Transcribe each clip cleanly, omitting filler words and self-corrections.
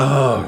Oh,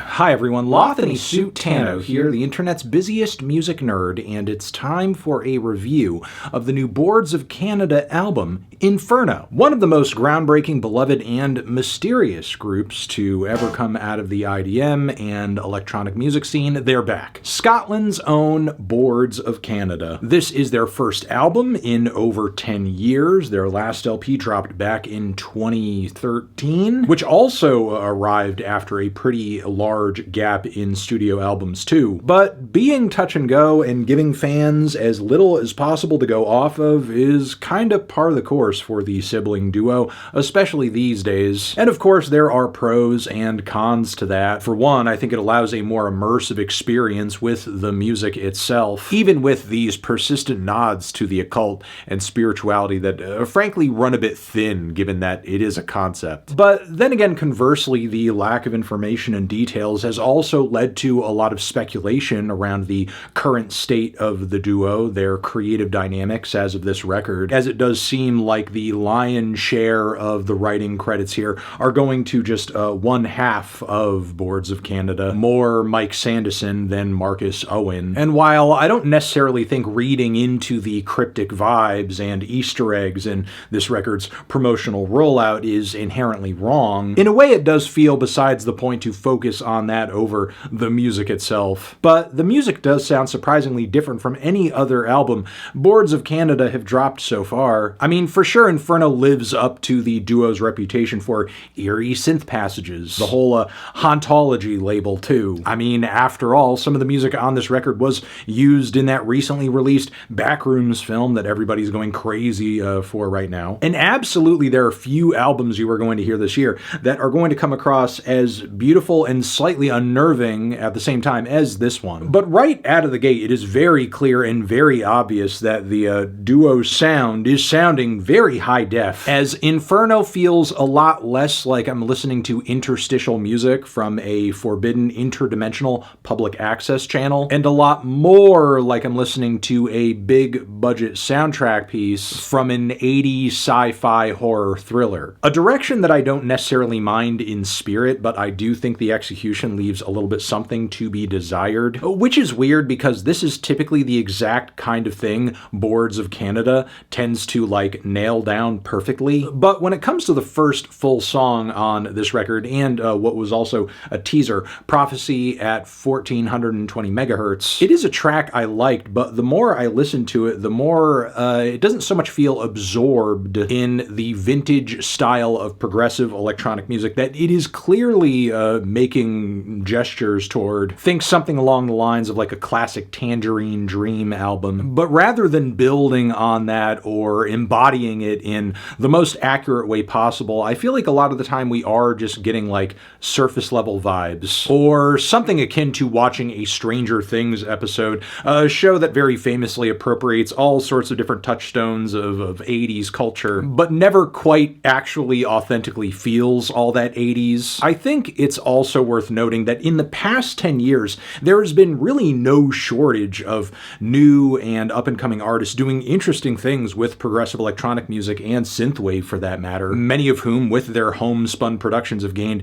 hi everyone, Lothany Suit Tano here, the internet's busiest music nerd, and it's time for a review of the new Boards of Canada album, Inferno. One of the most groundbreaking, beloved, and mysterious groups to ever come out of the IDM and electronic music scene, they're back. Scotland's own Boards of Canada. This is their first album in over 10 years. Their last LP dropped back in 2013, which also arrived after a pretty large gap in studio albums too. But being touch and go and giving fans as little as possible to go off of is kind of par the course for the sibling duo, especially these days. And of course there are pros and cons to that. For one, I think it allows a more immersive experience with the music itself, even with these persistent nods to the occult and spirituality that frankly run a bit thin given that it is a concept. But then again, conversely, the lack of information and details has also led to a lot of speculation around the current state of the duo, their creative dynamics as of this record, as it does seem like the lion's share of the writing credits here are going to just one half of Boards of Canada, more Mike Sanderson than Marcus Owen. And while I don't necessarily think reading into the cryptic vibes and Easter eggs in this record's promotional rollout is inherently wrong, in a way it does feel besides the point to focus on that over the music itself. But the music does sound surprisingly different from any other album Boards of Canada have dropped so far. I mean, for sure Inferno lives up to the duo's reputation for eerie synth passages, the whole Hauntology label too. I mean, after all, some of the music on this record was used in that recently released Backrooms film that everybody's going crazy for right now. And absolutely there are few albums you are going to hear this year that are going to come across as beautiful and slightly unnerving at the same time as this one. But right out of the gate, it is very clear and very obvious that the duo's sound is sounding very high def, as Inferno feels a lot less like I'm listening to interstitial music from a forbidden interdimensional public access channel, and a lot more like I'm listening to a big budget soundtrack piece from an 80s sci-fi horror thriller. A direction that I don't necessarily mind in spirit, but I do think the execution leaves a little bit something to be desired, which is weird because this is typically the exact kind of thing Boards of Canada tends to nail down perfectly. But when it comes to the first full song on this record, and what was also a teaser, Prophecy at 1420 megahertz, it is a track I liked, but the more I listened to it, the more it doesn't so much feel absorbed in the vintage style of progressive electronic music that it is clearly making gestures toward. Think something along the lines of like a classic Tangerine Dream album. But rather than building on that or embodying it in the most accurate way possible, I feel like a lot of the time we are just getting like surface level vibes, or something akin to watching a Stranger Things episode, a show that very famously appropriates all sorts of different touchstones of 80s culture, but never quite actually authentically feels all that 80s. I think it's also worth noting that in the past 10 years, there has been really no shortage of new and up-and-coming artists doing interesting things with progressive electronic music and synthwave for that matter, many of whom with their homespun productions have gained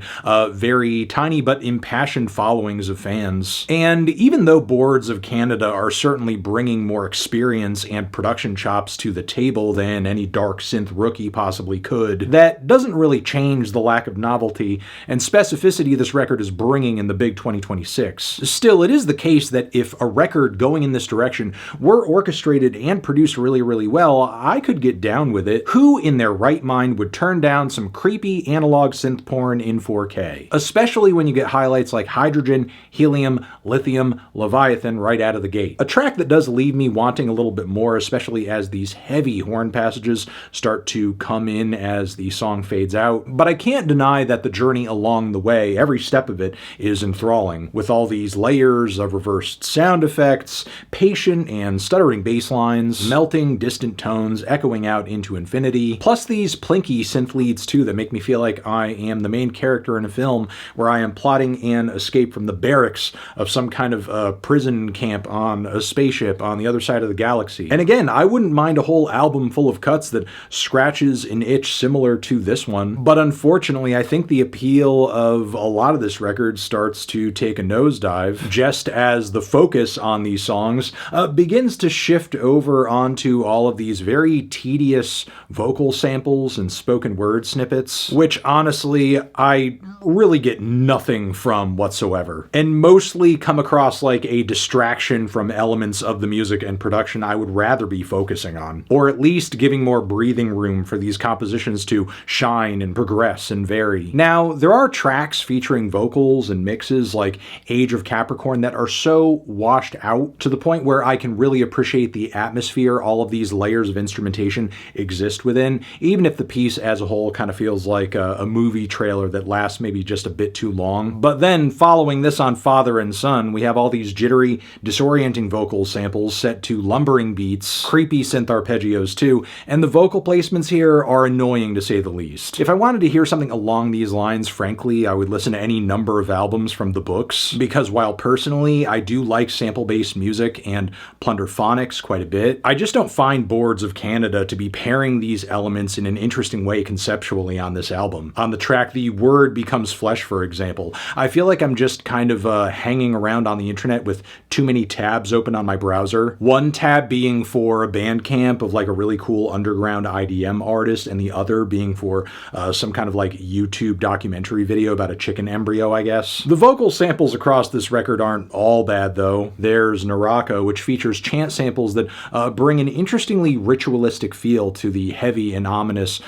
very tiny but impassioned followings of fans. And even though Boards of Canada are certainly bringing more experience and production chops to the table than any dark synth rookie possibly could, that doesn't really change the lack of novelty and specificity this record is bringing in the big 2026. Still, it is the case that if a record going in this direction were orchestrated and produced really, really well, I could get down with it. Who in their right mind would turn down some creepy analog synth porn in 4K? Especially when you get highlights like Hydrogen, Helium, Lithium, Leviathan right out of the gate. A track that does leave me wanting a little bit more, especially as these heavy horn passages start to come in as the song fades out. But I can't deny that the journey along the way, every step of it, that is enthralling, with all these layers of reversed sound effects, patient and stuttering bass lines, melting distant tones echoing out into infinity, plus these plinky synth leads too that make me feel like I am the main character in a film where I am plotting an escape from the barracks of some kind of prison camp on a spaceship on the other side of the galaxy. And again, I wouldn't mind a whole album full of cuts that scratches an itch similar to this one, but unfortunately I think the appeal of a lot of this record starts to take a nosedive just as the focus on these songs begins to shift over onto all of these very tedious vocal samples and spoken word snippets, which honestly I really get nothing from whatsoever, and mostly come across like a distraction from elements of the music and production I would rather be focusing on, or at least giving more breathing room for these compositions to shine and progress and vary. Now, there are tracks featuring vocals and mixes like Age of Capricorn that are so washed out to the point where I can really appreciate the atmosphere all of these layers of instrumentation exist within, even if the piece as a whole kind of feels like a movie trailer that lasts maybe just a bit too long. But then, following this on Father and Son, we have all these jittery, disorienting vocal samples set to lumbering beats, creepy synth arpeggios too, and the vocal placements here are annoying to say the least. If I wanted to hear something along these lines, frankly, I would listen to any number of albums from the books, because while personally I do like sample-based music and plunderphonics quite a bit, I just don't find Boards of Canada to be pairing these elements in an interesting way conceptually on this album. On the track The Word Becomes Flesh, for example, I feel like I'm just kind of hanging around on the internet with too many tabs open on my browser. One tab being for a Bandcamp of like a really cool underground IDM artist, and the other being for some kind of like YouTube documentary video about a chicken embryo, I guess. The vocal samples across this record aren't all bad though. There's Naraka, which features chant samples that bring an interestingly ritualistic feel to the heavy and ominous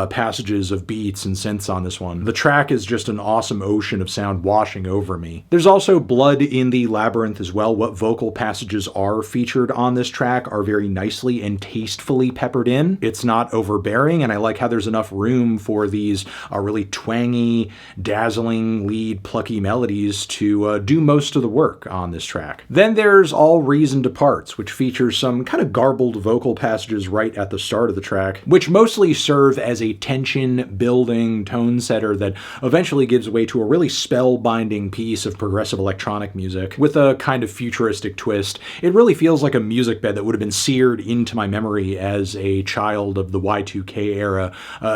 passages of beats and synths on this one. The track is just an awesome ocean of sound washing over me. There's also blood in the Labyrinth as well. What vocal passages are featured on this track are very nicely and tastefully peppered in. It's not overbearing, and I like how there's enough room for these really twangy, dazzling lead plucky melodies to do most of the work on this track. Then there's All Reason Departs, which features some kind of garbled vocal passages right at the start of the track, which mostly serve as a tension-building tone setter that eventually gives way to a really spellbinding piece of progressive electronic music with a kind of futuristic twist. It really feels like a music bed that would have been seared into my memory as a child of the Y2K era,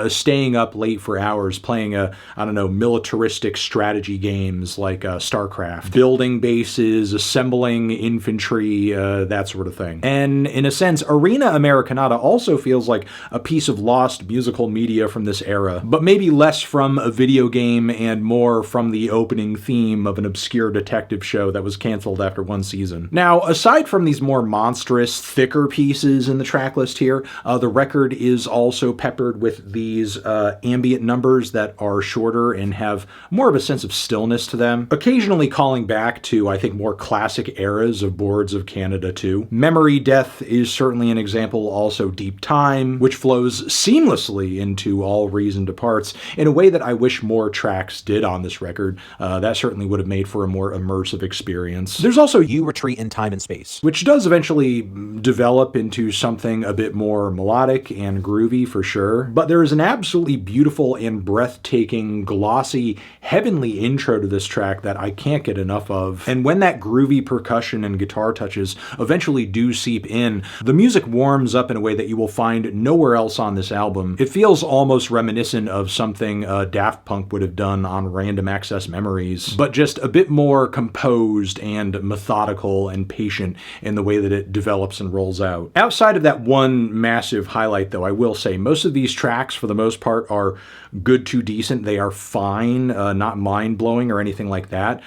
staying up late for hours playing militaristic strategy games like StarCraft, building bases, assembling infantry, that sort of thing. And in a sense, Arena Americanata also feels like a piece of lost musical media from this era, but maybe less from a video game and more from the opening theme of an obscure detective show that was canceled after one season. Now, aside from these more monstrous, thicker pieces in the track list here, the record is also peppered with these ambient numbers that are shorter and have more of a sense of stillness to them, occasionally calling back to, I think, more classic eras of Boards of Canada too. Memory Death is certainly an example, also Deep Time, which flows seamlessly into All Reason Departs in a way that I wish more tracks did on this record. That certainly would have made for a more immersive experience. There's also You Retreat in Time and Space, which does eventually develop into something a bit more melodic and groovy for sure, but there is an absolutely beautiful and breathtaking, glossy, heavenly intro to this track that I can't get enough of. And when that groovy percussion and guitar touches eventually do seep in, the music warms up in a way that you will find nowhere else on this album. It feels almost reminiscent of something Daft Punk would have done on Random Access Memories, but just a bit more composed and methodical and patient in the way that it develops and rolls out. Outside of that one massive highlight, though, I will say most of these tracks, for the most part, are good to decent. They are fine, not mind-blowing or anything like that.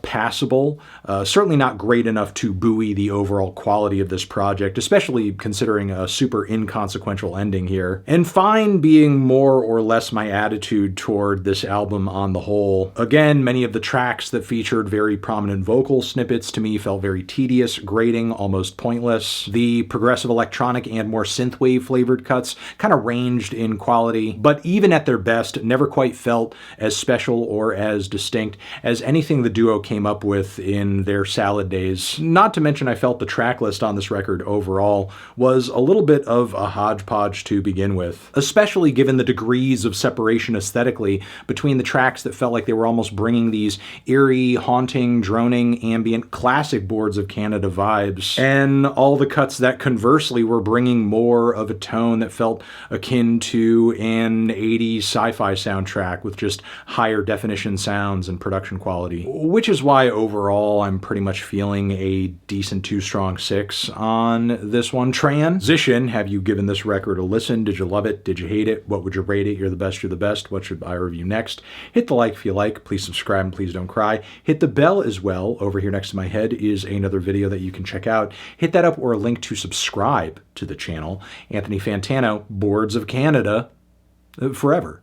Passable. Certainly not great enough to buoy the overall quality of this project, especially considering a super inconsequential ending here. And fine being more or less my attitude toward this album on the whole. Again, many of the tracks that featured very prominent vocal snippets to me felt very tedious, grating, almost pointless. The progressive electronic and more synthwave flavored cuts kind of ranged in quality, but even at their best, never quite felt as special or as distinct as anything the duo came up with in their salad days. Not to mention, I felt the track list on this record overall was a little bit of a hodgepodge to begin with, especially given the degrees of separation aesthetically between the tracks that felt like they were almost bringing these eerie, haunting, droning, ambient, classic Boards of Canada vibes, and all the cuts that conversely were bringing more of a tone that felt akin to an 80s sci-fi soundtrack with just higher definition sounds and production quality. Which is why overall I'm pretty much feeling a decent 2 strong 6 on this one. Transition, have you given this record a listen? Did you love it? Did you hate it? What would you rate it? You're the best, you're the best. What should I review next? Hit the like if you like. Please subscribe and please don't cry. Hit the bell as well. Over here next to my head is another video that you can check out. Hit that up or a link to subscribe to the channel. Anthony Fantano, Boards of Canada, forever.